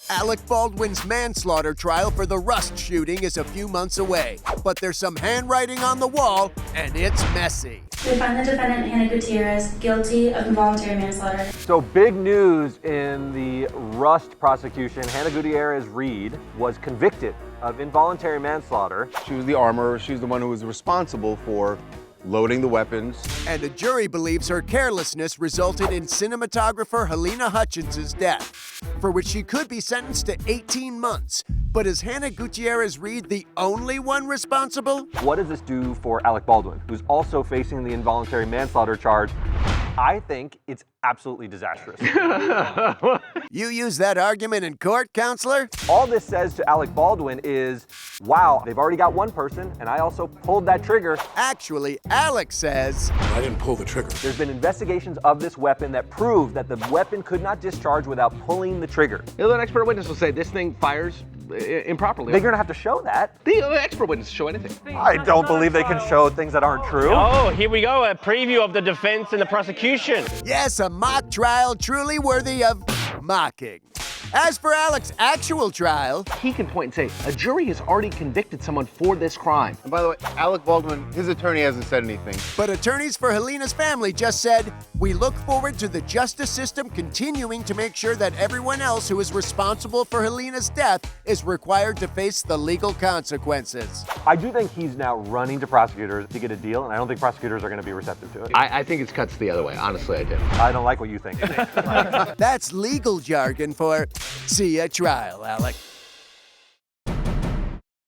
Alec Baldwin's manslaughter trial for the Rust shooting is a few months away, but there's some handwriting on the wall, and it's messy. We find the defendant, Halyna Gutierrez, guilty of involuntary manslaughter. So big news in the Rust prosecution. Halyna Gutierrez-Reed was convicted of involuntary manslaughter. She was the armorer. She was the one who was responsible for loading the weapons. And a jury believes her carelessness resulted in cinematographer Halyna Hutchins' death, for which she could be sentenced to 18 months. But is Halyna Gutierrez-Reed the only one responsible? What does this do for Alec Baldwin, who's also facing the involuntary manslaughter charge? I think it's absolutely disastrous. You use that argument in court, counselor? All this says to Alec Baldwin is, wow, they've already got one person, and I also pulled that trigger. Actually, Alec says, I didn't pull the trigger. There's been investigations of this weapon that prove that the weapon could not discharge without pulling the trigger. An expert witness will say this thing fires improperly. They're gonna have to show that. The expert witness show anything. I don't believe they can show things that aren't true. Oh, here we go, a preview of the defense and the prosecution. yes, a mock trial truly worthy of mocking. As for Alec's actual trial, He can point and say, a jury has already convicted someone for this crime. And by the way, Alec Baldwin, his attorney hasn't said anything. but attorneys for Halyna's family just said, we look forward to the justice system continuing to make sure that everyone else who is responsible for Halyna's death is required to face the legal consequences. I do think he's now running to prosecutors to get a deal, and I don't think prosecutors are gonna be receptive to it. I think it's cuts the other way. Honestly, I do. I don't like what you think. That's legal jargon for, see ya trial, Alec.